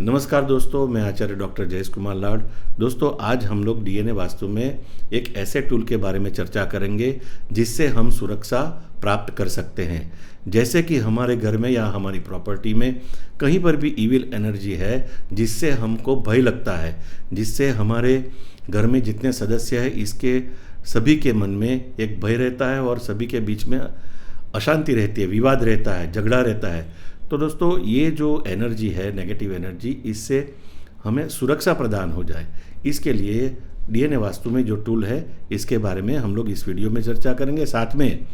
नमस्कार दोस्तों, मैं आचार्य डॉक्टर जयेश कुमार लाड। दोस्तों, आज हम लोग डीएनए वास्तु में एक ऐसे टूल के बारे में चर्चा करेंगे जिससे हम सुरक्षा प्राप्त कर सकते हैं। जैसे कि हमारे घर में या हमारी प्रॉपर्टी में कहीं पर भी इविल एनर्जी है जिससे हमको भय लगता है, जिससे हमारे घर में जितने सदस्य हैं इसके सभी के मन में एक भय रहता है और सभी के बीच में अशांति रहती है, विवाद रहता है, झगड़ा रहता है। तो दोस्तों, ये जो एनर्जी है, नेगेटिव एनर्जी, इससे हमें सुरक्षा प्रदान हो जाए, इसके लिए डीएनए वास्तु में जो टूल है इसके बारे में हम लोग इस वीडियो में चर्चा करेंगे। साथ में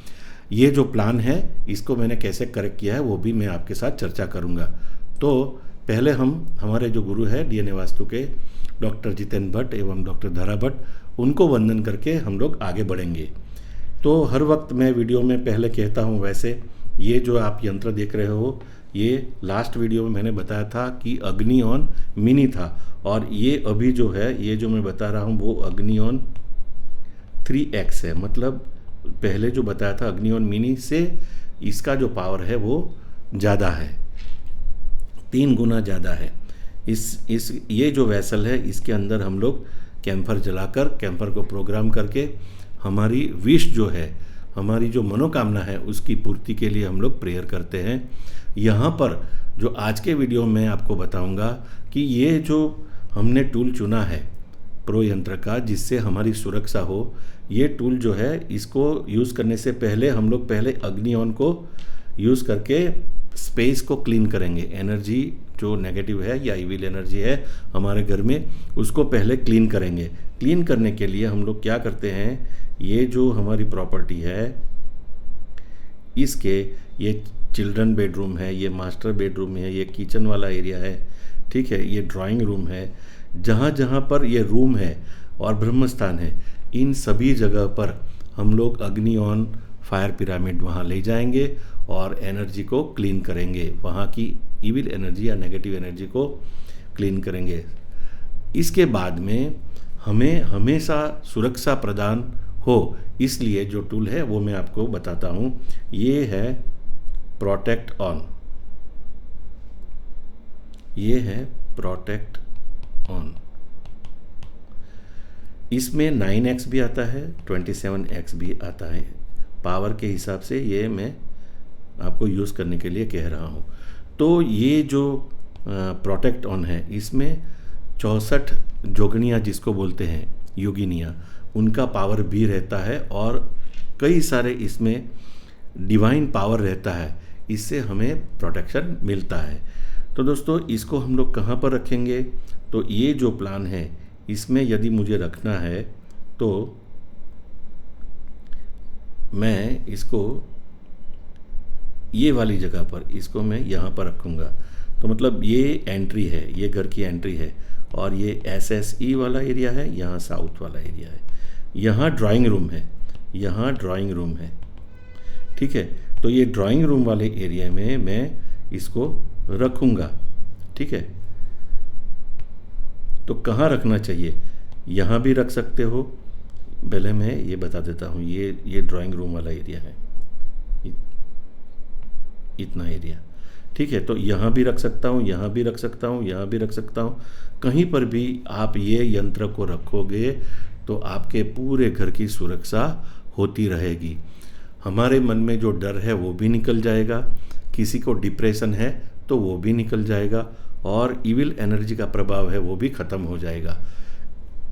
ये जो प्लान है इसको मैंने कैसे करेक्ट किया है वो भी मैं आपके साथ चर्चा करूँगा। तो पहले हम हमारे जो गुरु है डीएनए वास्तु के डॉक्टर जितेंद्र भट्ट एवं डॉक्टर धरा भट्ट, उनको वंदन करके हम लोग आगे बढ़ेंगे। तो हर वक्त मैं वीडियो में पहले कहता हूँ, वैसे ये जो आप यंत्र देख रहे हो ये लास्ट वीडियो में मैंने बताया था कि अग्नि ऑन मिनी था, और ये अभी जो है ये जो मैं बता रहा हूँ वो अग्नि ऑन 3x है। मतलब पहले जो बताया था अग्नि ऑन मिनी से इसका जो पावर है वो ज़्यादा है, 3 गुना ज़्यादा है। इस ये जो वेसल है इसके अंदर हम लोग कैंपर जलाकर, कैंपर को प्रोग्राम करके हमारी विश जो है, हमारी जो मनोकामना है उसकी पूर्ति के लिए हम लोग प्रेयर करते हैं। यहाँ पर जो आज के वीडियो में आपको बताऊंगा कि ये जो हमने टूल चुना है प्रो यंत्र का जिससे हमारी सुरक्षा हो, ये टूल जो है इसको यूज़ करने से पहले हम लोग पहले अग्नि ऑन को यूज़ करके स्पेस को क्लीन करेंगे। एनर्जी जो नेगेटिव है या इविल एनर्जी है हमारे घर में उसको पहले क्लीन करेंगे। क्लीन करने के लिए हम लोग क्या करते हैं, ये जो हमारी प्रॉपर्टी है इसके ये चिल्ड्रन बेडरूम है, ये मास्टर बेडरूम है, ये किचन वाला एरिया है, ठीक है, ये ड्राइंग रूम है, जहाँ जहाँ पर ये रूम है और ब्रह्मस्थान है, इन सभी जगह पर हम लोग अग्नि ऑन फायर पिरामिड वहाँ ले जाएंगे और एनर्जी को क्लीन करेंगे, वहाँ की इविल एनर्जी या नेगेटिव एनर्जी को क्लीन करेंगे। इसके बाद में हमें हमेशा सुरक्षा प्रदान हो, इसलिए जो टूल है वो मैं आपको बताता हूँ। ये है प्रोटेक्ट ऑन, ये है प्रोटेक्ट ऑन। इसमें 9x भी आता है, 27x भी आता है। पावर के हिसाब से ये मैं आपको यूज़ करने के लिए कह रहा हूँ। तो ये जो प्रोटेक्ट ऑन है इसमें 64 जोगनियाँ जिसको बोलते हैं, योगिनियाँ, उनका पावर भी रहता है और कई सारे इसमें डिवाइन पावर रहता है, इससे हमें प्रोटेक्शन मिलता है। तो दोस्तों, इसको हम लोग कहाँ पर रखेंगे, तो ये जो प्लान है इसमें यदि मुझे रखना है तो मैं इसको ये वाली जगह पर, इसको मैं यहाँ पर रखूँगा। तो मतलब ये एंट्री है, ये घर की एंट्री है, और ये SSE वाला एरिया है, यहाँ साउथ वाला एरिया है, यहाँ ड्राइंग रूम है, यहाँ ड्राइंग रूम है, ठीक है। तो ये ड्राइंग रूम वाले एरिया में मैं इसको रखूँगा, ठीक है। तो कहाँ रखना चाहिए, यहाँ भी रख सकते हो। पहले मैं ये बता देता हूँ, ये ड्राइंग रूम वाला एरिया है, इतना एरिया, ठीक है। तो यहाँ भी रख सकता हूँ, यहाँ भी रख सकता हूँ, यहाँ भी रख सकता हूँ। कहीं पर भी आप ये यंत्र को रखोगे तो आपके पूरे घर की सुरक्षा होती रहेगी। हमारे मन में जो डर है वो भी निकल जाएगा, किसी को डिप्रेशन है तो वो भी निकल जाएगा, और इविल एनर्जी का प्रभाव है वो भी ख़त्म हो जाएगा।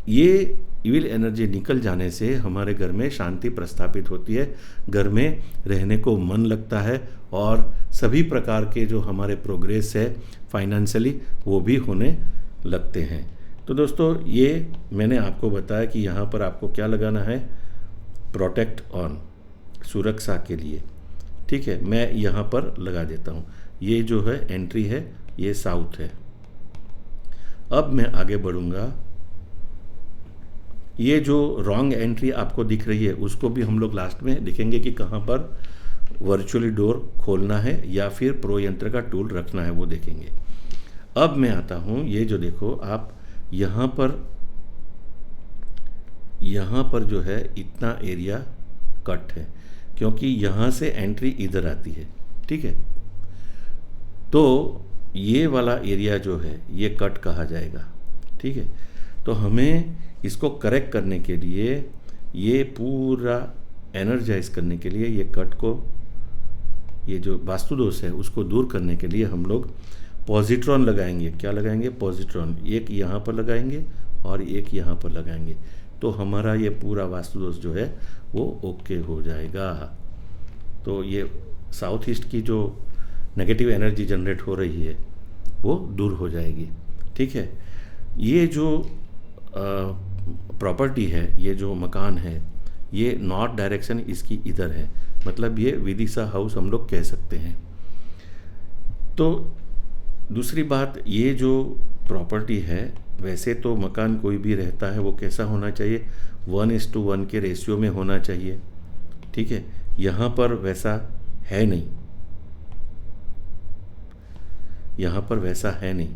ये इविल एनर्जी निकल जाने से हमारे घर में शांति प्रस्थापित होती है, घर में रहने को मन लगता है, और सभी प्रकार के जो हमारे प्रोग्रेस है फाइनेंशियली वो भी होने लगते हैं। तो दोस्तों, ये मैंने आपको बताया कि यहाँ पर आपको क्या लगाना है, प्रोटेक्ट ऑन, सुरक्षा के लिए, ठीक है। मैं यहाँ पर लगा देता हूँ। ये जो है एंट्री है, ये साउथ है। अब मैं आगे बढ़ूँगा। ये जो रॉन्ग एंट्री आपको दिख रही है उसको भी हम लोग लास्ट में देखेंगे कि कहाँ पर वर्चुअली डोर खोलना है या फिर प्रो यंत्र का टूल रखना है, वो देखेंगे। अब मैं आता हूँ, ये जो देखो आप यहाँ पर जो है इतना एरिया कट है, क्योंकि यहाँ से एंट्री इधर आती है, ठीक है। तो ये वाला एरिया जो है ये कट कहा जाएगा। ठीक है, तो हमें इसको करेक्ट करने के लिए, ये पूरा एनर्जाइज करने के लिए, ये कट को, ये जो वास्तु दोष है उसको दूर करने के लिए हम लोग पॉजिट्रॉन लगाएंगे। क्या लगाएंगे? पॉजिट्रॉन। एक यहाँ पर लगाएंगे और एक यहाँ पर लगाएंगे, तो हमारा ये पूरा वास्तु दोष जो है वो ओके हो जाएगा। तो ये साउथ ईस्ट की जो नेगेटिव एनर्जी जनरेट हो रही है वो दूर हो जाएगी। ठीक है, ये जो प्रॉपर्टी है, ये जो मकान है, ये नॉर्थ डायरेक्शन इसकी इधर है, मतलब ये विदिशा हाउस हम लोग कह सकते हैं। तो दूसरी बात, ये जो प्रॉपर्टी है, वैसे तो मकान कोई भी रहता है वो कैसा होना चाहिए? 1:1 के रेशियो में होना चाहिए। ठीक है, यहाँ पर वैसा है नहीं, यहाँ पर वैसा है नहीं।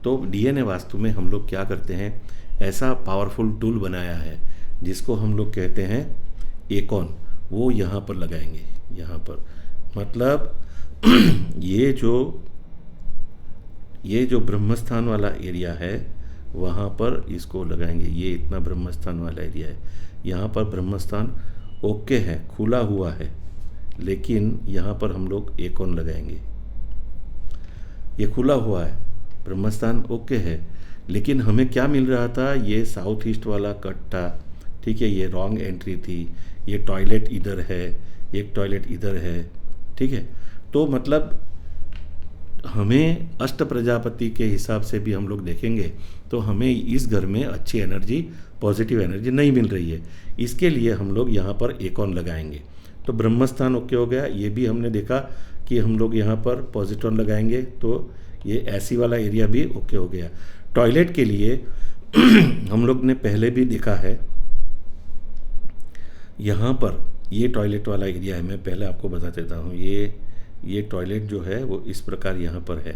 तो डीएनए वास्तु में हम लोग क्या करते हैं, ऐसा पावरफुल टूल बनाया है जिसको हम लोग कहते हैं एकॉन, वो यहाँ पर लगाएंगे। यहाँ पर मतलब ये जो ब्रह्मस्थान वाला एरिया है वहाँ पर इसको लगाएंगे। ये इतना ब्रह्मस्थान वाला एरिया है, यहाँ पर ब्रह्मस्थान ओके है, खुला हुआ है, लेकिन यहाँ पर हम लोग एकॉन लगाएंगे। ये खुला हुआ है, ब्रह्मस्थान ओके है, लेकिन हमें क्या मिल रहा था? ये साउथ ईस्ट वाला कट था। ठीक है, ये रॉन्ग एंट्री थी, ये टॉयलेट इधर है, एक टॉयलेट इधर है। ठीक है, तो मतलब हमें अष्ट प्रजापति के हिसाब से भी हम लोग देखेंगे तो हमें इस घर में अच्छी एनर्जी, पॉजिटिव एनर्जी नहीं मिल रही है। इसके लिए हम लोग यहाँ पर एकॉन लगाएंगे। तो ब्रह्मस्थान ओके हो गया। ये भी हमने देखा कि हम लोग यहाँ पर पॉजिट्रॉन लगाएंगे तो ये ऐसी वाला एरिया भी ओके हो गया। टॉयलेट के लिए हम लोग ने पहले भी देखा है, यहाँ पर ये टॉयलेट वाला एरिया है। मैं पहले आपको बता देता हूँ, ये टॉयलेट जो है वो इस प्रकार यहाँ पर है।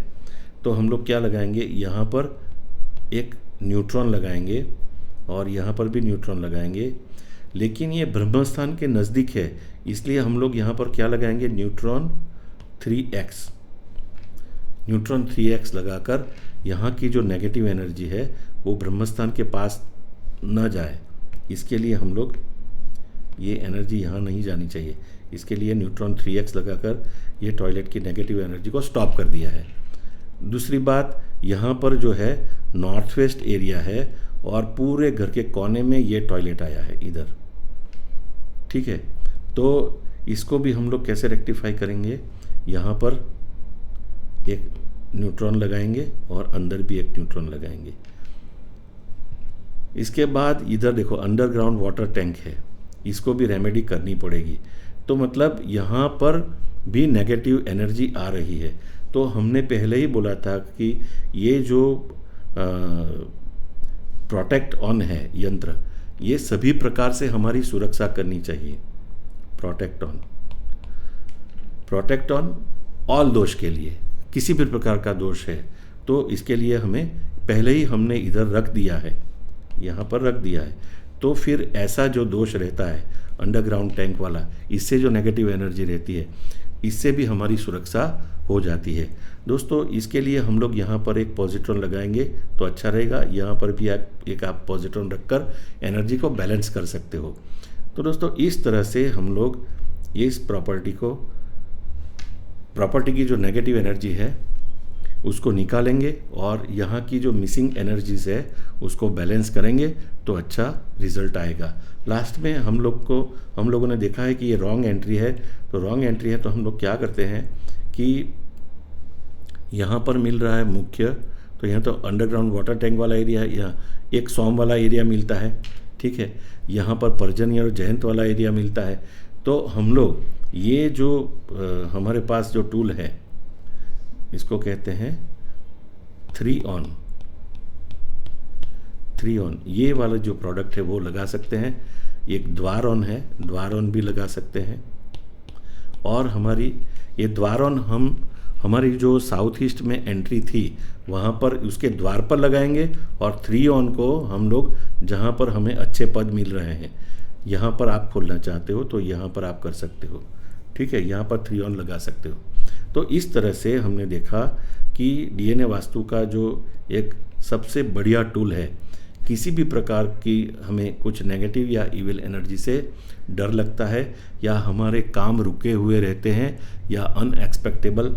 तो हम लोग क्या लगाएंगे, यहाँ पर एक न्यूट्रॉन लगाएंगे और यहाँ पर भी न्यूट्रॉन लगाएंगे, लेकिन ये ब्रह्मस्थान के नज़दीक है, इसलिए हम लोग यहाँ पर क्या लगाएंगे, न्यूट्रॉन 3x। न्यूट्रॉन 3x लगाकर यहाँ की जो नेगेटिव एनर्जी है वो ब्रह्मस्थान के पास न जाए, इसके लिए हम लोग, ये एनर्जी यहाँ नहीं जानी चाहिए, इसके लिए न्यूट्रॉन 3x लगाकर ये टॉयलेट की नेगेटिव एनर्जी को स्टॉप कर दिया है। दूसरी बात, यहाँ पर जो है नॉर्थ वेस्ट एरिया है और पूरे घर के कोने में ये टॉयलेट आया है इधर। ठीक है, तो इसको भी हम लोग कैसे रेक्टिफाई करेंगे, यहाँ पर एक न्यूट्रॉन लगाएंगे और अंदर भी एक न्यूट्रॉन लगाएंगे। इसके बाद इधर देखो अंडरग्राउंड वाटर टैंक है, इसको भी रेमेडी करनी पड़ेगी। तो मतलब यहाँ पर भी नेगेटिव एनर्जी आ रही है। तो हमने पहले ही बोला था कि ये जो प्रोटेक्ट ऑन है यंत्र, ये सभी प्रकार से हमारी सुरक्षा करनी चाहिए। प्रोटेक्ट ऑन ऑल दोष के लिए, किसी भी प्रकार का दोष है तो इसके लिए हमें पहले ही हमने इधर रख दिया है, यहाँ पर रख दिया है। तो फिर ऐसा जो दोष रहता है अंडरग्राउंड टैंक वाला, इससे जो नेगेटिव एनर्जी रहती है, इससे भी हमारी सुरक्षा हो जाती है। दोस्तों, इसके लिए हम लोग यहाँ पर एक पॉजिट्रॉन लगाएंगे तो अच्छा रहेगा। यहाँ पर भी एक आप पॉजिट्रॉन रखकर एनर्जी को बैलेंस कर सकते हो। तो दोस्तों, इस तरह से हम लोग इस प्रॉपर्टी की जो नेगेटिव एनर्जी है उसको निकालेंगे और यहाँ की जो मिसिंग एनर्जीज है उसको बैलेंस करेंगे तो अच्छा रिजल्ट आएगा। लास्ट में हम लोगों ने देखा है कि ये रॉन्ग एंट्री है, तो रॉन्ग एंट्री है तो हम लोग क्या करते हैं कि यहाँ पर मिल रहा है मुख्य, तो यहाँ तो अंडरग्राउंड वाटर टैंक वाला एरिया है, यहाँ एक सौम वाला एरिया मिलता है। ठीक है, यहाँ पर पर्जन्य और जयंत वाला एरिया मिलता है। तो हम लोग ये जो हमारे पास जो टूल है इसको कहते हैं 3 ऑन, ये वाला जो प्रोडक्ट है वो लगा सकते हैं। एक द्वार ऑन है, द्वार ऑन भी लगा सकते हैं। और हमारी ये द्वार ऑन हमारी जो साउथ ईस्ट में एंट्री थी वहाँ पर उसके द्वार पर लगाएंगे और 3 ऑन को हम लोग जहाँ पर हमें अच्छे पद मिल रहे हैं, यहाँ पर आप खोलना चाहते हो तो यहाँ पर आप कर सकते हो। ठीक है, यहाँ पर 3 ऑन लगा सकते हो। तो इस तरह से हमने देखा कि डीएनए वास्तु का जो एक सबसे बढ़िया टूल है, किसी भी प्रकार की हमें कुछ नेगेटिव या इविल एनर्जी से डर लगता है या हमारे काम रुके हुए रहते हैं या अनएक्सपेक्टेबल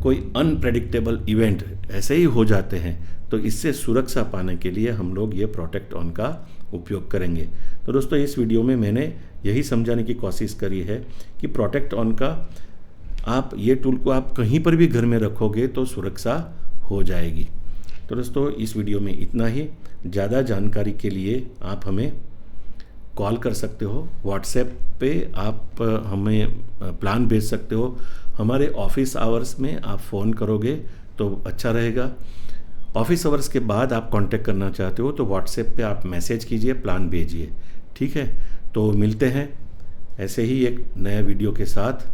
कोई अनप्रेडिक्टेबल इवेंट ऐसे ही हो जाते हैं, तो इससे सुरक्षा पाने के लिए हम लोग ये प्रोटेक्ट ऑन का उपयोग करेंगे। तो दोस्तों इस वीडियो में मैंने यही समझाने की कोशिश करी है कि प्रोटेक्ट ऑन का आप ये टूल को आप कहीं पर भी घर में रखोगे तो सुरक्षा हो जाएगी। तो दोस्तों इस वीडियो में इतना ही। ज़्यादा जानकारी के लिए आप हमें कॉल कर सकते हो, व्हाट्सएप पे आप हमें प्लान भेज सकते हो। हमारे ऑफिस आवर्स में आप फ़ोन करोगे तो अच्छा रहेगा। ऑफिस आवर्स के बाद आप कांटेक्ट करना चाहते हो तो व्हाट्सएप पे आप मैसेज कीजिए, प्लान भेजिए, ठीक है। तो मिलते हैं ऐसे ही एक नया वीडियो के साथ,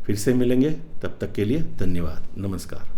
फिर से मिलेंगे। तब तक के लिए धन्यवाद, नमस्कार।